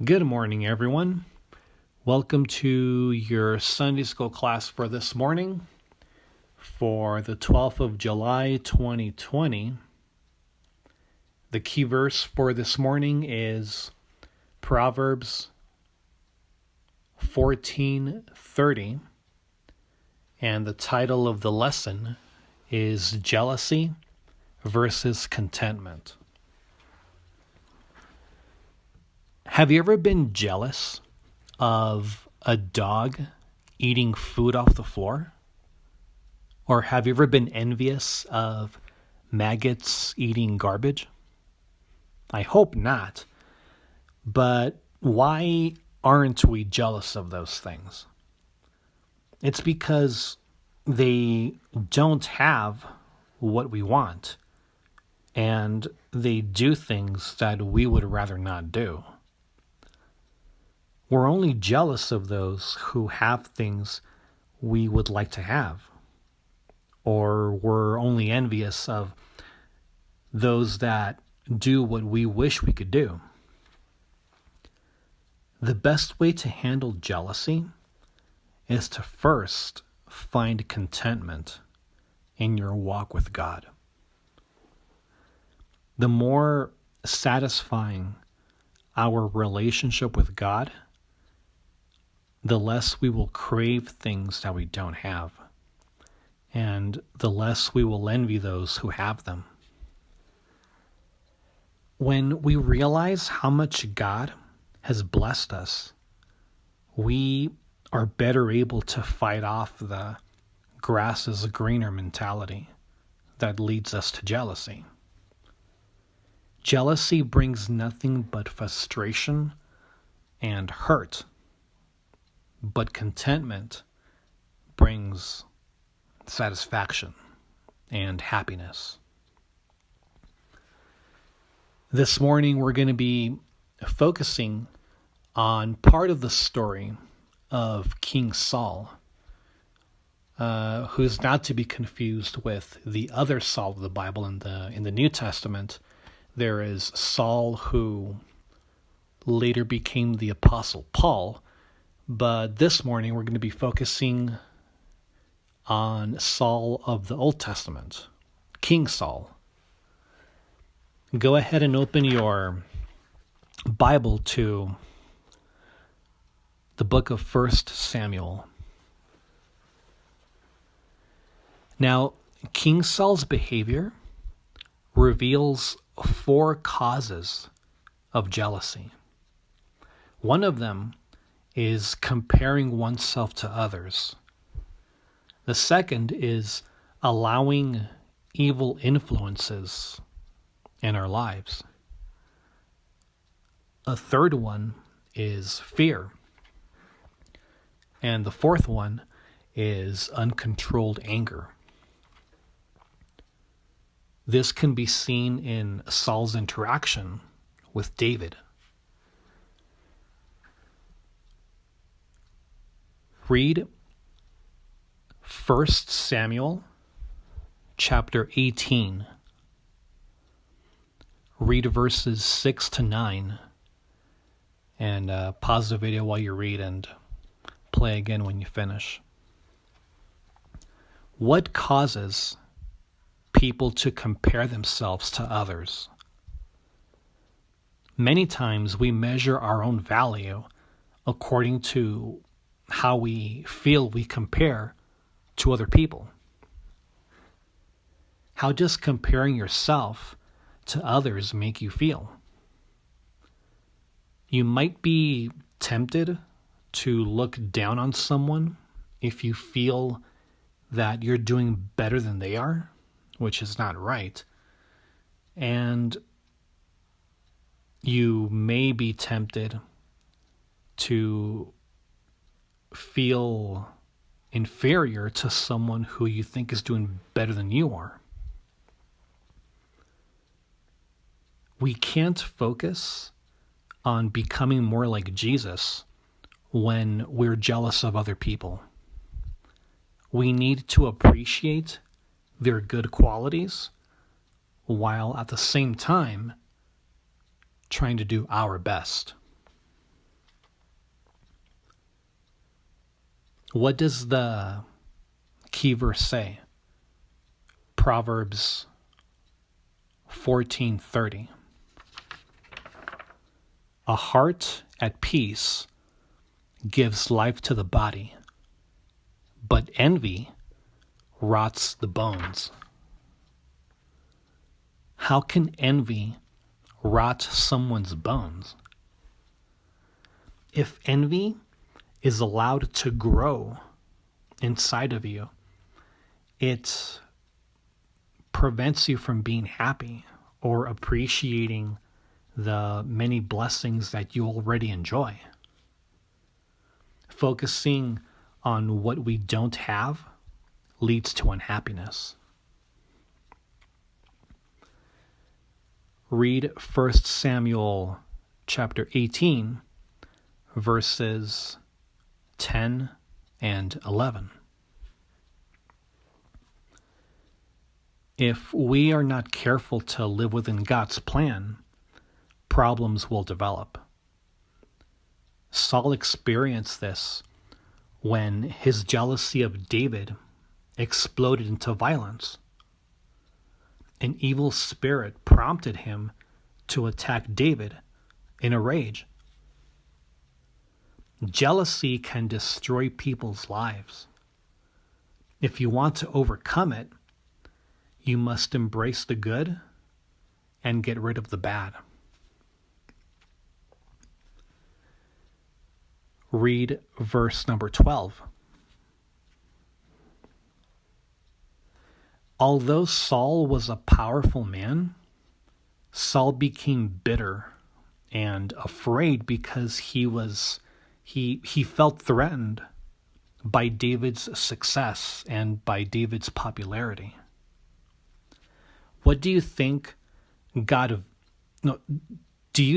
Good morning, everyone. Welcome to your Sunday school class for this morning for the 12th of July, 2020. The key verse for this morning is Proverbs 14:30, and the title of the lesson is Jealousy versus Contentment. Have you ever been jealous of a dog eating food off the floor? Or have you ever been envious of maggots eating garbage? I hope not. But why aren't we jealous of those things? It's because they don't have what we want, and they do things that we would rather not do. We're only jealous of those who have things we would like to have. Or we're only envious of those that do what we wish we could do. The best way to handle jealousy is to first find contentment in your walk with God. The more satisfying our relationship with God, the less we will crave things that we don't have, and the less we will envy those who have them. When we realize how much God has blessed us, we are better able to fight off the grass is greener mentality that leads us to jealousy. Jealousy brings nothing but frustration and hurt. But contentment brings satisfaction and happiness. This morning we're going to be focusing on part of the story of King Saul, who's not to be confused with the other Saul of the Bible in the New Testament. There is Saul who later became the Apostle Paul. But this morning, we're going to be focusing on Saul of the Old Testament, King Saul. Go ahead and open your Bible to the book of 1 Samuel. Now, King Saul's behavior reveals 4 causes of jealousy. One of them is comparing oneself to others. The second is allowing evil influences in our lives. A third one is fear. And the fourth one is uncontrolled anger. This can be seen in Saul's interaction with David. Read 1 Samuel chapter 18. Read verses 6 to 9. And pause the video while you read and play again when you finish. What causes people to compare themselves to others? Many times we measure our own value according to how we feel we compare to other people. How does comparing yourself to others make you feel? You might be tempted to look down on someone if you feel that you're doing better than they are, which is not right. And you may be tempted to feel inferior to someone who you think is doing better than you are. We can't focus on becoming more like Jesus when we're jealous of other people. We need to appreciate their good qualities while at the same time trying to do our best. What does the key verse say? Proverbs 14:30. A heart at peace gives life to the body, but envy rots the bones. How can envy rot someone's bones? If envy is allowed to grow inside of you, it prevents you from being happy or appreciating the many blessings that you already enjoy. Focusing on what we don't have leads to unhappiness. Read 1 Samuel chapter 18, verses 10 and 11. If we are not careful to live within God's plan, problems will develop. Saul experienced this when his jealousy of David exploded into violence. An evil spirit prompted him to attack David in a rage. Jealousy can destroy people's lives. If you want to overcome it, you must embrace the good and get rid of the bad. Read verse number 12. Although Saul was a powerful man, Saul became bitter and afraid because he felt threatened by David's success and by David's popularity. What do you think do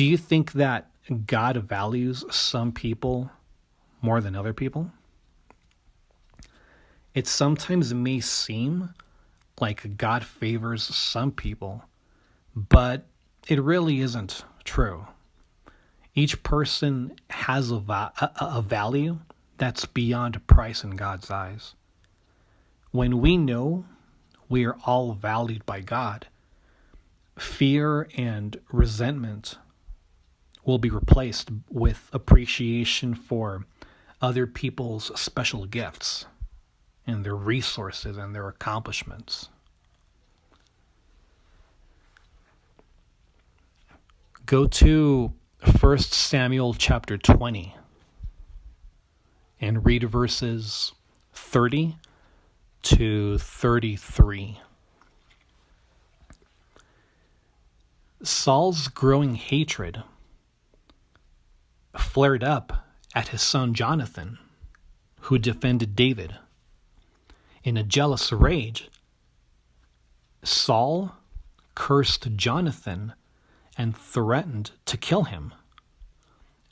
you think that God values some people more than other people? It sometimes may seem like God favors some people, but it really isn't true. Each person has a value that's beyond price in God's eyes. When we know we are all valued by God, fear and resentment will be replaced with appreciation for other people's special gifts and their resources and their accomplishments. Go to 1 Samuel chapter 20 and read verses 30 to 33. Saul's growing hatred flared up at his son Jonathan, who defended David. In a jealous rage, Saul cursed Jonathan and threatened to kill him.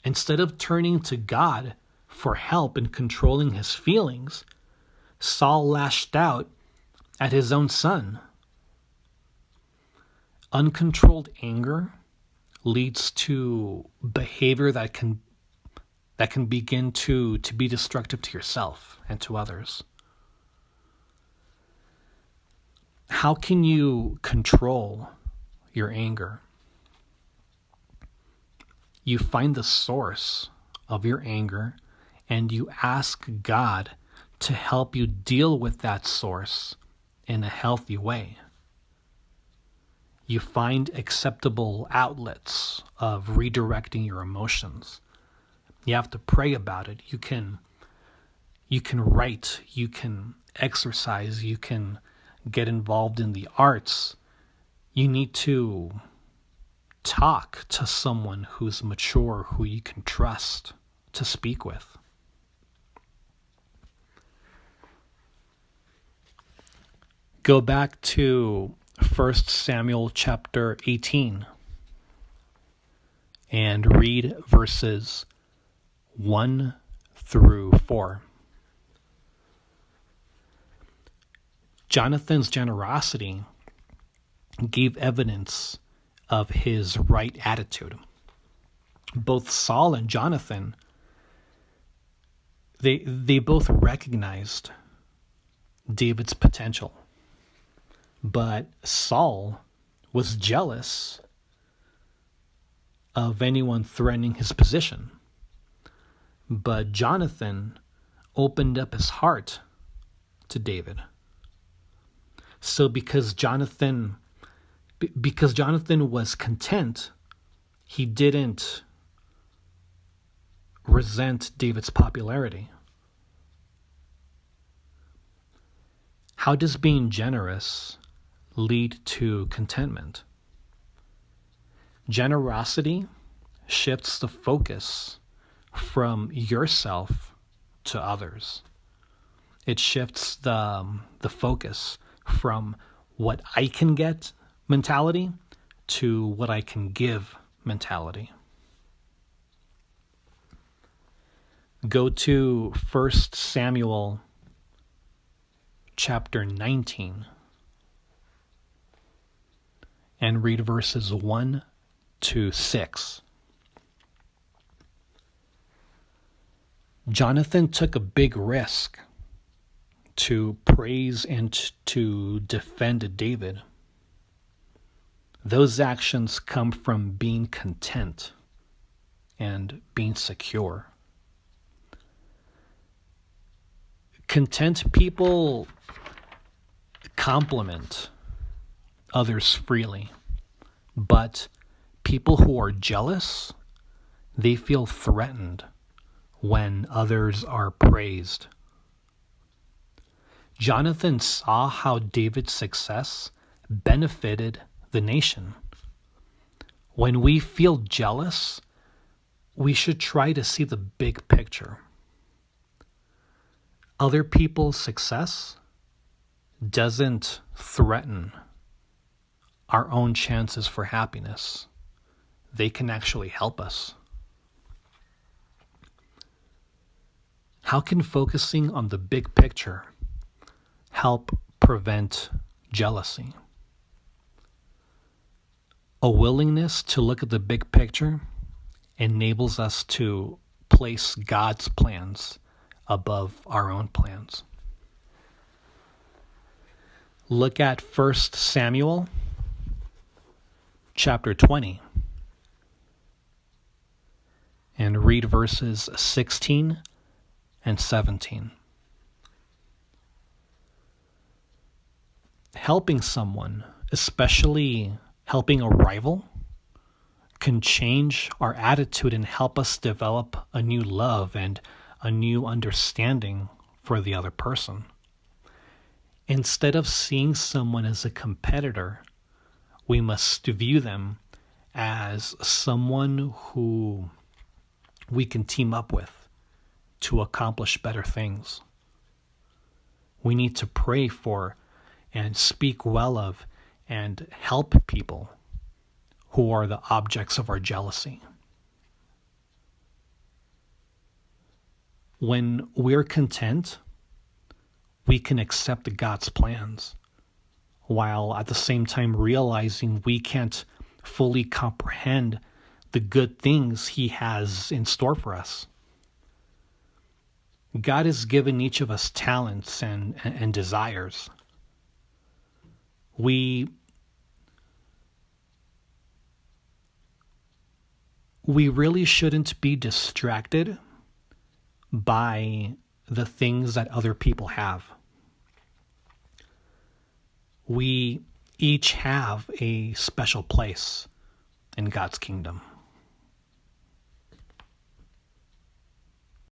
Instead of turning to God for help in controlling his feelings, Saul lashed out at his own son. Uncontrolled anger leads to behavior that can begin to be destructive to yourself and to others. How can you control your anger? You find the source of your anger and you ask God to help you deal with that source in a healthy way. You find acceptable outlets of redirecting your emotions. You have to pray about it. You can write, you can exercise, you can get involved in the arts. You need to talk to someone who's mature, who you can trust to speak with. Go back to 1 Samuel chapter 18 and read verses 1 through 4. Jonathan's generosity gave evidence of his right attitude. Both Saul and Jonathan They both recognized David's potential. But Saul was jealous of anyone threatening his position. But Jonathan opened up his heart to David. So because Jonathan was content, he didn't resent David's popularity. How does being generous lead to contentment? Generosity shifts the focus from yourself to others. It shifts the focus from what I can get mentality to what I can give mentality. Go to 1 Samuel chapter 19 and read verses 1 to 6. Jonathan took a big risk to praise and to defend David. Those actions come from being content and being secure. Content people compliment others freely, but people who are jealous, they feel threatened when others are praised. Jonathan saw how David's success benefited the nation. When we feel jealous, we should try to see the big picture. Other people's success doesn't threaten our own chances for happiness. They can actually help us. How can focusing on the big picture help prevent jealousy? A willingness to look at the big picture enables us to place God's plans above our own plans. Look at 1 Samuel chapter 20 and read verses 16 and 17. Helping someone, especially helping a rival, can change our attitude and help us develop a new love and a new understanding for the other person. Instead of seeing someone as a competitor, we must view them as someone who we can team up with to accomplish better things. We need to pray for and speak well of and help people who are the objects of our jealousy. When we're content, we can accept God's plans, while at the same time realizing we can't fully comprehend the good things He has in store for us. God has given each of us talents and desires. We really shouldn't be distracted by the things that other people have. We each have a special place in God's kingdom.